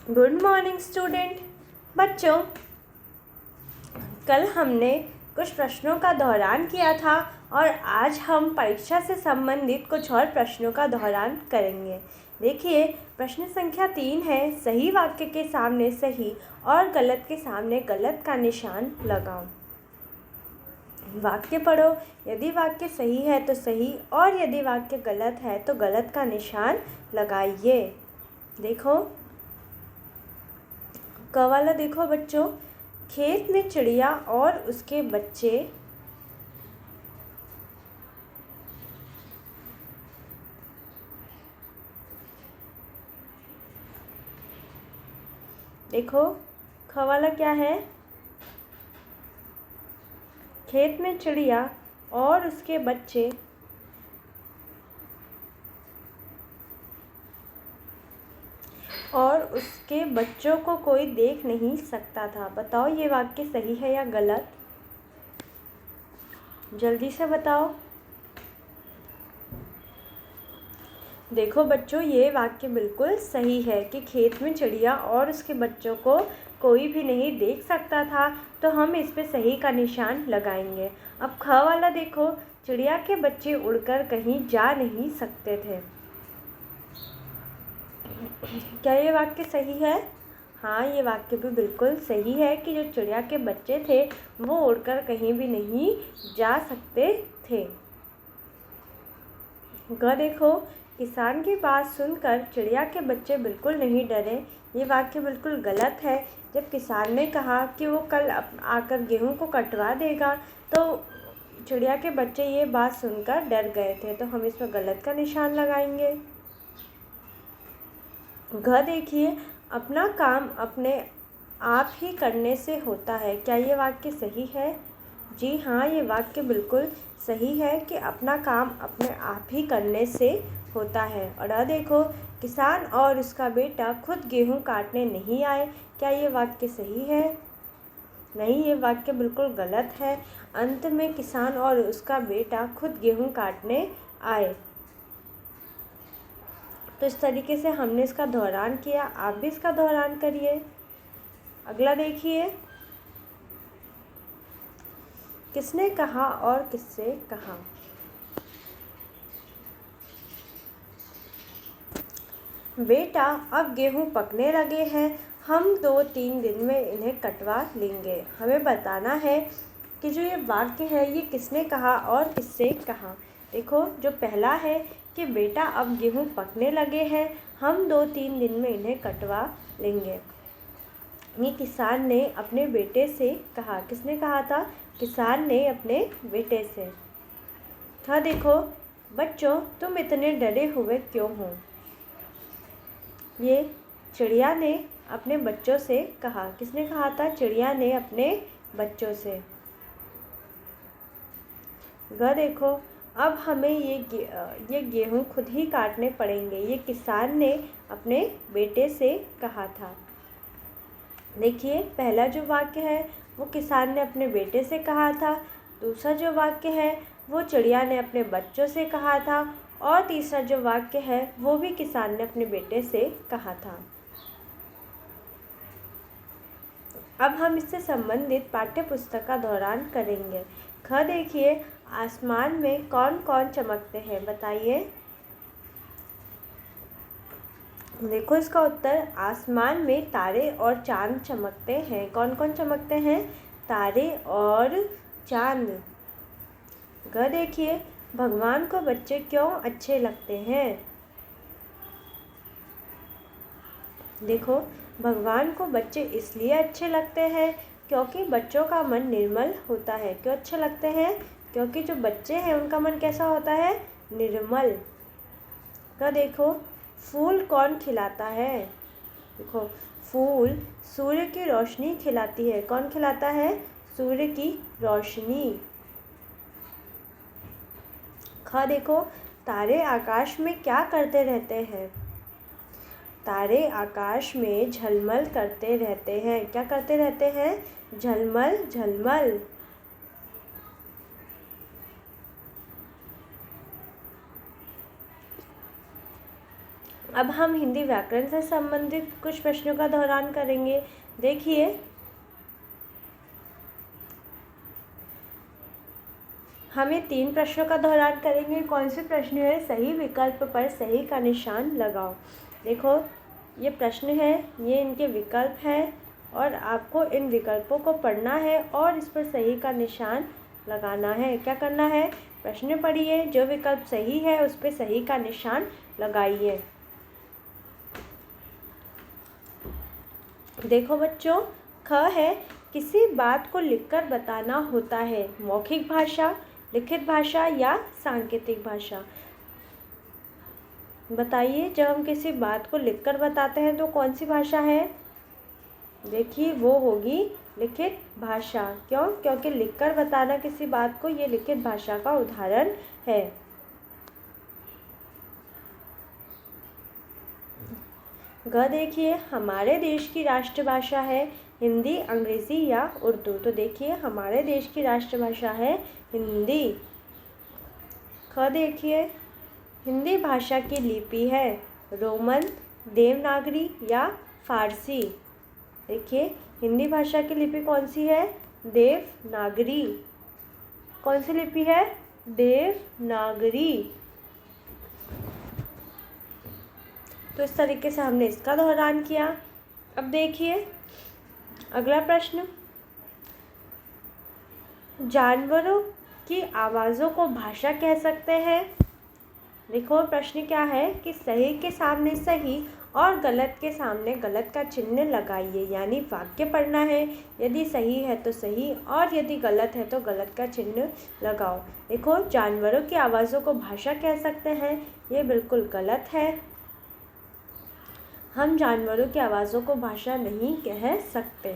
Good morning student. बच्चों, कल हमने कुछ प्रश्नों का दोहरान किया था और आज हम परीक्षा से संबंधित कुछ और प्रश्नों का दोहरान करेंगे। देखिए, प्रश्न संख्या 3 है, सही वाक्य के सामने सही और गलत के सामने गलत का निशान लगाओ। वाक्य पढ़ो, यदि वाक्य सही है तो सही और यदि वाक्य गलत है तो गलत का निशान लगाइए। देखो, क वाला देखो बच्चों, खेत में चिड़िया और उसके बच्चे देखो, ख वाला क्या है? खेत में चिड़िया और उसके बच्चे और उसके बच्चों को कोई देख नहीं सकता था। बताओ ये वाक्य सही है या गलत? जल्दी से बताओ। देखो बच्चों, ये वाक्य बिल्कुल सही है कि खेत में चिड़िया और उसके बच्चों को कोई भी नहीं देख सकता था, तो हम इस पे सही का निशान लगाएंगे। अब ख वाला देखो, चिड़िया के बच्चे उड़कर कहीं जा नहीं सकते थे। क्या ये वाक्य सही है? हाँ, ये वाक्य भी बिल्कुल सही है कि जो चिड़िया के बच्चे थे वो उड़कर कहीं भी नहीं जा सकते थे। ग देखो, किसान की बात सुनकर चिड़िया के बच्चे बिल्कुल नहीं डरे। ये वाक्य बिल्कुल गलत है। जब किसान ने कहा कि वो कल आकर गेहूं को कटवा देगा, तो चिड़िया के बच्चे ये बात सुनकर डर गए थे, तो हम इसमें गलत का निशान लगाएंगे। घ देखिए, अपना काम अपने आप ही करने से होता है। क्या ये वाक्य सही है? जी हाँ, ये वाक्य बिल्कुल सही है कि अपना काम अपने आप ही करने से होता है। और देखो, किसान और उसका बेटा खुद गेहूं काटने नहीं आए। क्या ये वाक्य सही है? नहीं, ये वाक्य बिल्कुल गलत है। अंत में किसान और उसका बेटा खुद गेहूं काटने आए। तो इस तरीके से हमने इसका दोहरान किया, आप भी इसका दोहरान करिए। अगला देखिए, किसने कहा और किससे कहा? बेटा, अब गेहूं पकने लगे हैं, हम 2-3 दिन में इन्हें कटवा लेंगे। हमें बताना है कि जो ये वाक्य है ये किसने कहा और किससे कहा। देखो, जो पहला है कि बेटा अब गेहूं पकने लगे हैं, हम 2-3 दिन में इन्हें कटवा लेंगे। ये किसान ने अपने बेटे से कहा। किसने कहा था? किसान ने अपने बेटे से। हाँ देखो बच्चों, तुम इतने डरे हुए क्यों हो? ये चिड़िया ने अपने बच्चों से कहा। किसने कहा था? चिड़िया ने अपने बच्चों से। ग देखो, अब हमें ये गेहूं खुद ही काटने पड़ेंगे। ये किसान ने अपने बेटे से कहा था। देखिए, पहला जो वाक्य है वो किसान ने अपने बेटे से कहा था, दूसरा जो वाक्य है वो चिड़िया ने अपने बच्चों से कहा था और तीसरा जो वाक्य है वो भी किसान ने अपने बेटे से कहा था। अब हम इससे संबंधित पाठ्य पुस्तक का दोहरान करेंगे। ख देखिए, आसमान में कौन कौन चमकते हैं? बताइए। देखो, इसका उत्तर आसमान में तारे और चांद चमकते हैं। कौन कौन चमकते हैं? तारे और चांद। ग देखिए, भगवान को बच्चे क्यों अच्छे लगते हैं? देखो, भगवान को बच्चे इसलिए अच्छे लगते हैं क्योंकि बच्चों का मन निर्मल होता है। क्यों अच्छे लगते हैं? क्योंकि जो बच्चे हैं उनका मन कैसा होता है? निर्मल। का देखो, फूल कौन खिलाता है? देखो, फूल सूर्य की रोशनी खिलाती है। कौन खिलाता है? सूर्य की रोशनी। ख देखो, तारे आकाश में क्या करते रहते हैं? तारे आकाश में झलमल करते रहते हैं। क्या करते रहते हैं? झलमल झलमल। अब हम हिंदी व्याकरण से संबंधित कुछ प्रश्नों का दोहरान करेंगे। देखिए, हमें 3 प्रश्नों का दोहरान करेंगे। कौन से प्रश्न है? सही विकल्प पर सही का निशान लगाओ। देखो, ये प्रश्न है, ये इनके विकल्प हैं और आपको इन विकल्पों को पढ़ना है और इस पर सही का निशान लगाना है। क्या करना है? प्रश्न पढ़िए, जो विकल्प सही है उस पर सही का निशान लगाइए। देखो बच्चों, ख है, किसी बात को लिखकर बताना होता है। मौखिक भाषा, लिखित भाषा या सांकेतिक भाषा? बताइए, जब हम किसी बात को लिखकर बताते हैं तो कौन सी भाषा है? देखिए, वो होगी लिखित भाषा। क्यों? क्योंकि लिखकर बताना किसी बात को, ये लिखित भाषा का उदाहरण है। ग देखिए, हमारे देश की राष्ट्रभाषा है हिंदी, अंग्रेज़ी या उर्दू? तो देखिए, हमारे देश की राष्ट्रभाषा है हिंदी। ख देखिए, हिंदी भाषा की लिपि है रोमन, देवनागरी या फारसी? देखिए, हिंदी भाषा की लिपि कौन सी है? देवनागरी। कौन सी लिपि है? देवनागरी। तो इस तरीके से हमने इसका दोहरान किया। अब देखिए अगला प्रश्न, जानवरों की आवाज़ों को भाषा कह सकते हैं? देखो, प्रश्न क्या है कि सही के सामने सही और गलत के सामने गलत का चिन्ह लगाइए। यानी वाक्य पढ़ना है, यदि सही है तो सही और यदि गलत है तो गलत का चिन्ह लगाओ। देखो, जानवरों की आवाज़ों को भाषा कह सकते हैं, ये बिल्कुल गलत है। हम जानवरों की आवाज़ों को भाषा नहीं कह सकते।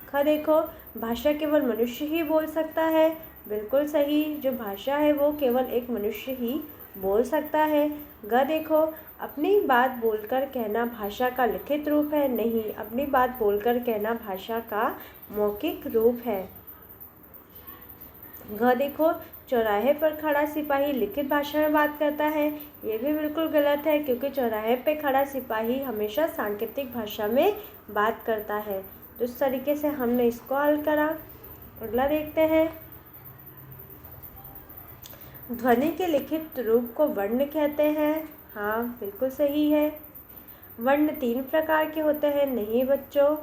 ख देखो, भाषा केवल मनुष्य ही बोल सकता है। बिल्कुल सही, जो भाषा है वो केवल एक मनुष्य ही बोल सकता है। ग देखो, अपनी बात बोलकर कहना भाषा का लिखित रूप है। नहीं, अपनी बात बोलकर कहना भाषा का मौखिक रूप है। घ देखो, चौराहे पर खड़ा सिपाही लिखित भाषा में बात करता है। ये भी बिल्कुल गलत है, क्योंकि चौराहे पे खड़ा सिपाही हमेशा सांकेतिक भाषा में बात करता है। तो इस तरीके से हमने इसको हल करा। अगला देखते हैं, ध्वनि के लिखित रूप को वर्ण कहते हैं। हाँ, बिल्कुल सही है। वर्ण 3 प्रकार के होते हैं। नहीं बच्चों,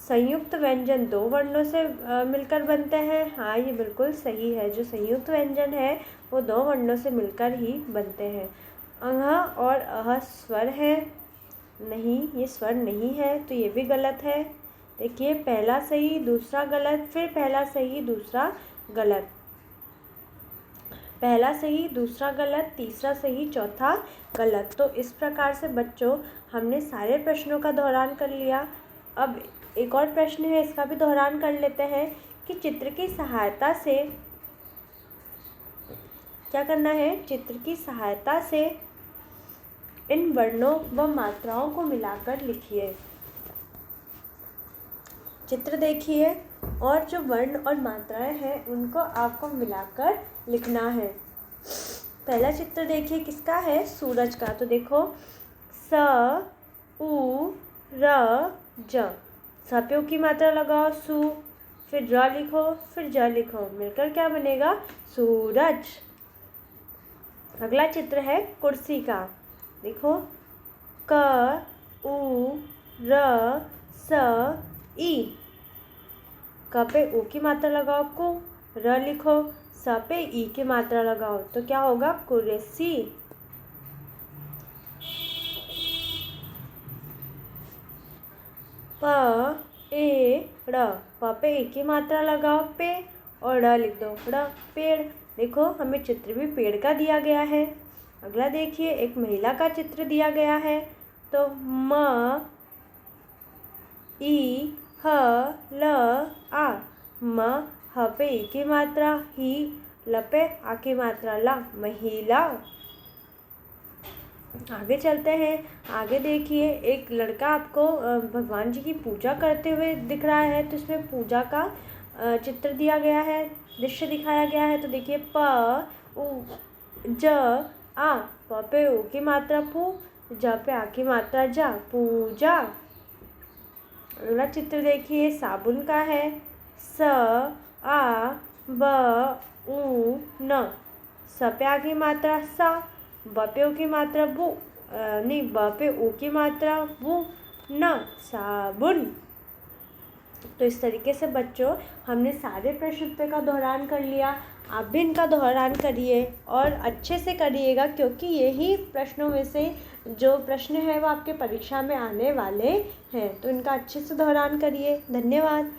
संयुक्त व्यंजन 2 वर्णों से मिलकर बनते हैं। हाँ, ये बिल्कुल सही है। जो संयुक्त व्यंजन है वो 2 वर्णों से मिलकर ही बनते हैं। अंह और अह स्वर है। नहीं, ये स्वर नहीं है, तो ये भी गलत है। देखिए, पहला सही दूसरा गलत, फिर पहला सही दूसरा गलत, पहला सही दूसरा गलत, तीसरा सही चौथा गलत। तो इस प्रकार से बच्चों हमने सारे प्रश्नों का दोहरान कर लिया। अब एक और प्रश्न है, इसका भी दोहरान कर लेते हैं कि चित्र की सहायता से क्या करना है? चित्र की सहायता से इन वर्णों व मात्राओं को मिलाकर लिखिए। चित्र देखिए और जो वर्ण और मात्राएं हैं उनको आपको मिलाकर लिखना है। पहला चित्र देखिए, किसका है? सूरज का। तो देखो, स उ र ज, स पे उ की मात्रा लगाओ सु, फिर र लिखो, फिर ज लिखो, मिलकर क्या बनेगा? सूरज। अगला चित्र है कुर्सी का। देखो, क उ र स ई, क पे उ की मात्रा लगाओ कु, र लिखो, स पे ई की मात्रा लगाओ, तो क्या होगा? कुर्सी। प ए ड़, प पे ए की मात्रा लगाओ पे और ड़ लिख दो, ड़ पेड़। देखो, हमें चित्र भी पेड़ का दिया गया है। अगला देखिए, एक महिला का चित्र दिया गया है। तो म ई ह ल आ, म ह पे ई की मात्रा, ही ल पे आ की मात्रा, ला, महिला। आगे चलते हैं। आगे देखिए, एक लड़का आपको भगवान जी की पूजा करते हुए दिख रहा है। तो इसमें पूजा का चित्र दिया गया है, दृश्य दिखाया गया है। तो देखिए, प उ ज आ, प पे ओ की मात्रा पू, ज पे आ की मात्रा जा, पूजा। अगला चित्र देखिए, साबुन का है। स आ ब उ न, स पे आ की मात्रा सा, ब पे ओ की मात्रा बु, नहीं, ब पे ओ की मात्रा बु, न, साबुन। तो इस तरीके से बच्चों हमने सारे प्रश्न उत्तर का दोहरान कर लिया। आप भी इनका दोहरान करिए और अच्छे से करिएगा, क्योंकि यही प्रश्नों में से जो प्रश्न है वो आपके परीक्षा में आने वाले हैं। तो इनका अच्छे से दोहरान करिए। धन्यवाद।